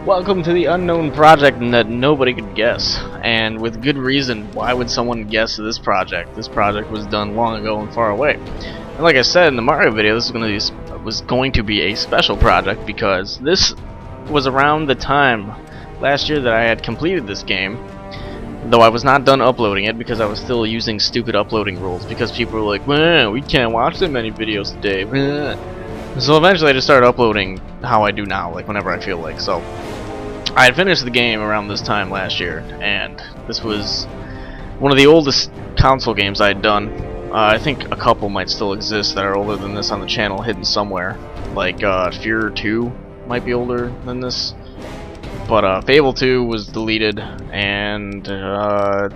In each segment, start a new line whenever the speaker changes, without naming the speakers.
Welcome to the unknown project that nobody could guess, and with good reason. Why would someone guess this project? This project was done long ago and far away. And like I said in the Mario video, this was going to be a special project because this was around the time last year that I had completed this game, though I was not done uploading it because I was still using stupid uploading rules because people were like, man, we can't watch that many videos today. So eventually I just started uploading how I do now, like whenever I feel like. So I had finished the game around this time last year, and this was one of the oldest console games I had done. I think a couple might still exist that are older than this on the channel, hidden somewhere. Like Fear 2 might be older than this, but Fable 2 was deleted, and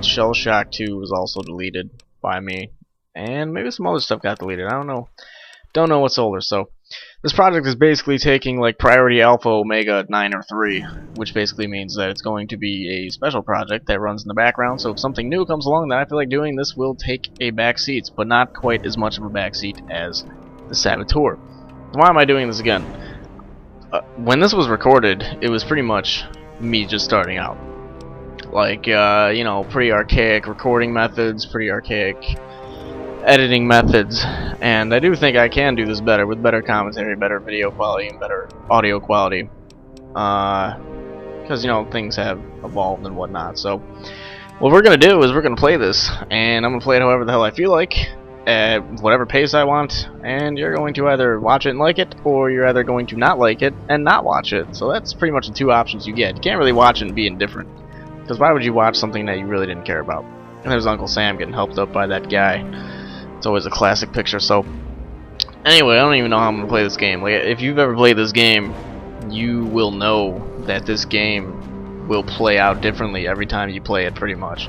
Shell Shock 2 was also deleted by me, and maybe some other stuff got deleted. I don't know what's older. So this project is basically taking like priority alpha omega 9 or 3, which basically means that it's going to be a special project that runs in the background. So if something new comes along that I feel like doing, this will take a back seat, but not quite as much of a back seat as the Saboteur. Why am I doing this again? When this was recorded, it was pretty much me just starting out. Like you know, pretty archaic recording methods, pretty archaic editing methods, and I do think I can do this better with better commentary, better video quality, and better audio quality, because you know, things have evolved and whatnot. So what we're gonna do is we're gonna play this, and I'm gonna play it however the hell I feel like, at whatever pace I want, and you're going to either watch it and like it, or you're either going to not like it and not watch it. So that's pretty much the two options you get. You can't really watch it and be indifferent, because why would you watch something that you really didn't care about? And there's Uncle Sam getting helped up by that guy. It's always a classic picture. So anyway, I don't even know how I'm gonna play this game. Like, if you've ever played this game, you will know that this game will play out differently every time you play it, pretty much.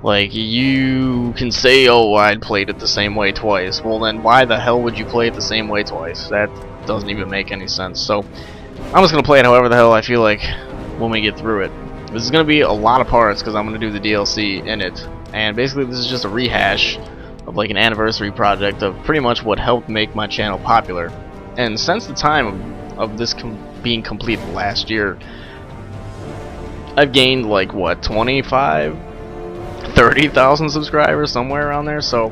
Like, you can say, oh, I played it the same way twice. Well, then why the hell would you play it the same way twice? That doesn't even make any sense. So I'm just gonna play it however the hell I feel like when we get through it. This is gonna be a lot of parts because I'm gonna do the DLC in it, and basically this is just a rehash of like an anniversary project of pretty much what helped make my channel popular. And since the time of this being completed last year, I've gained like what, 30,000 subscribers, somewhere around there. So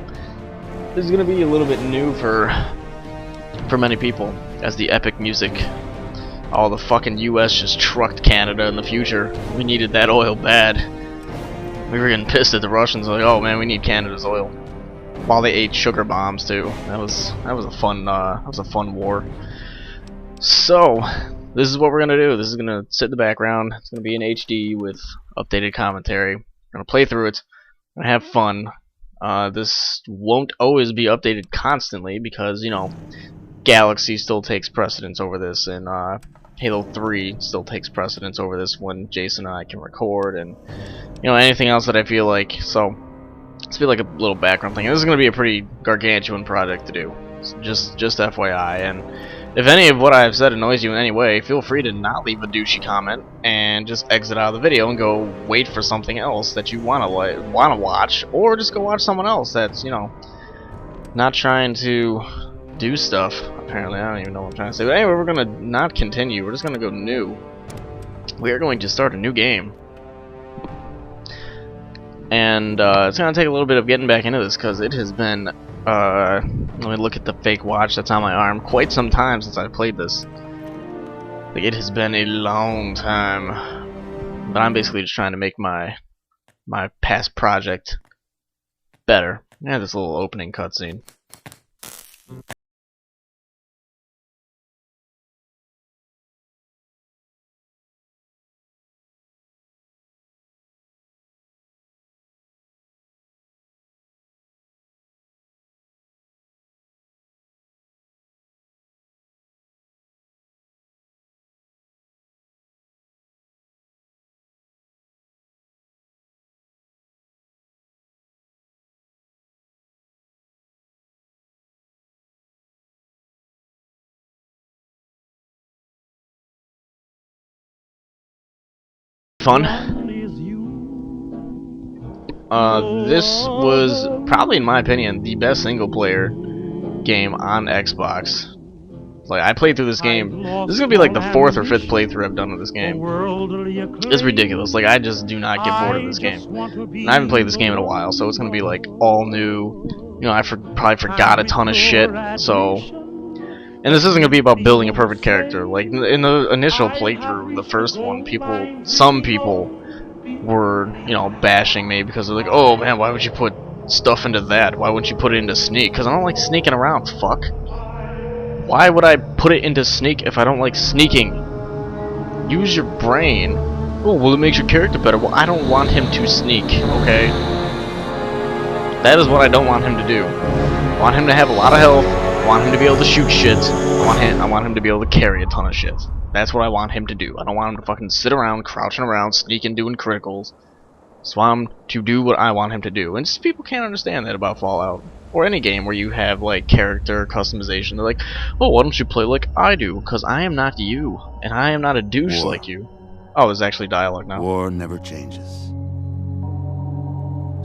this is gonna be a little bit new for many people, as the epic music. All the fucking US just trucked Canada in the future. We needed that oil bad. We were getting pissed at the Russians, like, oh man, we need Canada's oil. While they ate sugar bombs too. That was a fun war. So this is what we're gonna do. This is gonna sit in the background. It's gonna be in HD with updated commentary. I'm gonna play through it. I'm gonna have fun. This won't always be updated constantly because, you know, Galaxy still takes precedence over this, and Halo 3 still takes precedence over this when Jason and I can record, and you know, anything else that I feel like. So let's be like a little background thing. This is going to be a pretty gargantuan project to do. Just FYI. And if any of what I have said annoys you in any way, feel free to not leave a douchey comment and just exit out of the video and go wait for something else that you want to watch, or just go watch someone else that's, you know, not trying to do stuff. Apparently, I don't even know what I'm trying to say. But anyway, we're going to not continue. We're just going to go new. We are going to start a new game. And it's going to take a little bit of getting back into this because it has been, let me look at the fake watch that's on my arm, quite some time since I played this. Like, it has been a long time. But I'm basically just trying to make my past project better. Yeah, this little opening cutscene. Fun. This was probably, in my opinion, the best single-player game on Xbox Like, I played through this game. This is gonna be like the 4th or 5th playthrough I've done of this game. It's ridiculous. Like, I just do not get bored of this game. And I haven't played this game in a while, so it's gonna be like all new. You know, I probably forgot a ton of shit. So, and this isn't gonna be about building a perfect character. Like in the initial playthrough, the first one, some people were, you know, bashing me because they're like, "Oh man, why would you put stuff into that? Why wouldn't you put it into sneak?" Because I don't like sneaking around. Fuck. Why would I put it into sneak if I don't like sneaking? Use your brain. Oh, well, it makes your character better. Well, I don't want him to sneak, okay? That is what I don't want him to do. I want him to have a lot of health. I want him to be able to shoot shit. I want him to be able to carry a ton of shit. That's what I want him to do. I don't want him to fucking sit around, crouching around, sneaking, doing criticals. So I want him to do what I want him to do. And just people can't understand that about Fallout. Or any game where you have, like, character customization. They're like, oh, why don't you play like I do? Because I am not you. And I am not a douche like you. Oh, there's actually dialogue now.
War never changes.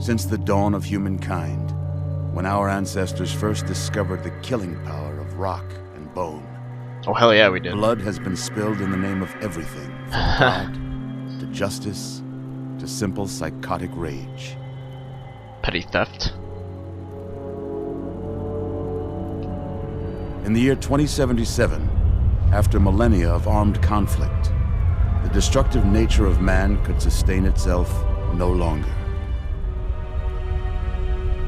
Since the dawn of humankind, when our ancestors first discovered the killing power of rock and bone.
Oh, hell yeah, we did.
Blood has been spilled in the name of everything, from God to justice to simple psychotic rage.
Petty theft.
In the year 2077, after millennia of armed conflict, the destructive nature of man could sustain itself no longer.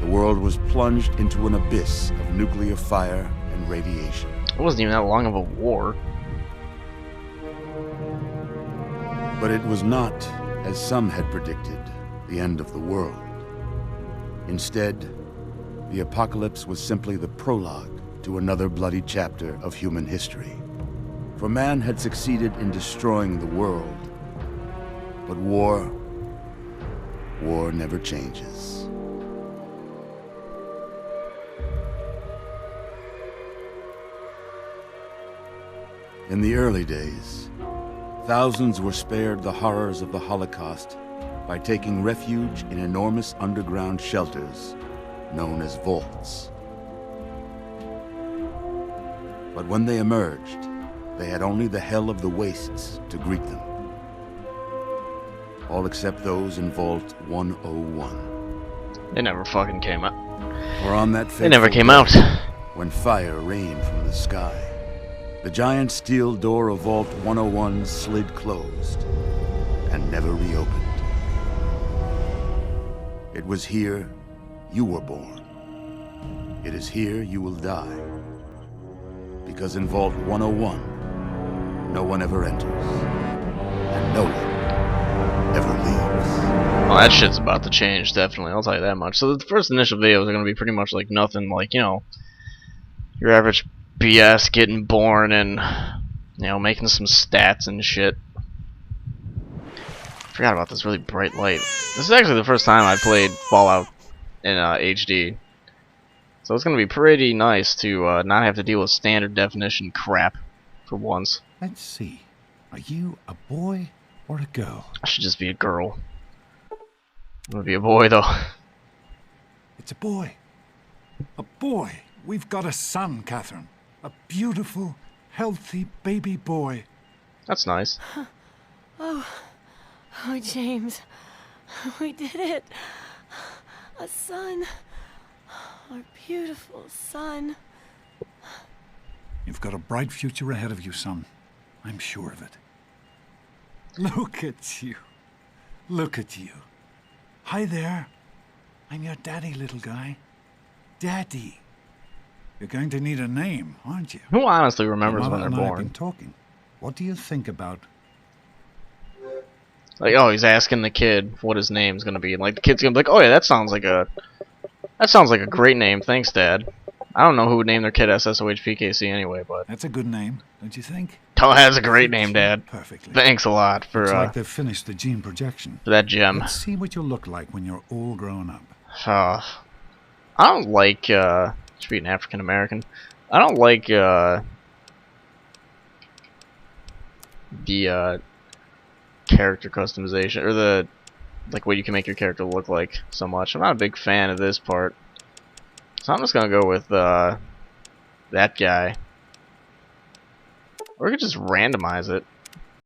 The world was plunged into an abyss of nuclear fire and radiation.
It wasn't even that long of a war.
But it was not, as some had predicted, the end of the world. Instead, the apocalypse was simply the prologue to another bloody chapter of human history. For man had succeeded in destroying the world. But war never changes. In the early days, thousands were spared the horrors of the Holocaust by taking refuge in enormous underground shelters known as vaults. But when they emerged, they had only the hell of the wastes to greet them. All except those in Vault 101.
They never fucking came out.
Or on that
They never came
day,
out.
when fire rained from the sky, the giant steel door of Vault 101 slid closed and never reopened. It was here you were born. It is here you will die. Because in Vault 101, no one ever enters, and no one ever leaves.
Well, that shit's about to change, definitely. I'll tell you that much. So the first initial videos are going to be pretty much like nothing, like, you know, your average BS getting born and, you know, making some stats and shit. Forgot about this really bright light. This is actually the first time I played Fallout in HD. So it's going to be pretty nice to not have to deal with standard definition crap for once.
Let's see. Are you a boy or a girl?
I should just be a girl. I'm going to be a boy, though.
It's a boy. A boy. We've got a son, Catherine. A beautiful, healthy baby boy.
That's nice.
Oh, James. We did it. A son. Our beautiful son.
You've got a bright future ahead of you, son. I'm sure of it. Look at you. Look at you. Hi there. I'm your daddy, little guy. Daddy. You're going to need a name, aren't you?
Who honestly remembers
Your
when
mother
they're
and I have been
born?
talking. What do you think about...
Like, oh, he's asking the kid what his name's gonna be. And, like, the kid's gonna be like, oh yeah, that sounds like a great name, thanks, Dad. I don't know who would name their kid SSoHPKC anyway, but...
That's a good name, don't you think?
Oh, that's a great name, Dad.
Perfectly.
Thanks a lot for,
Looks like they've finished the gene projection.
for that gem.
Let's see what you'll look like when you're all grown up.
I don't like, should be an African American. I don't like, the, character customization, or the, like, what you can make your character look like so much. I'm not a big fan of this part. So I'm just gonna go with, that guy. Or we could just randomize it.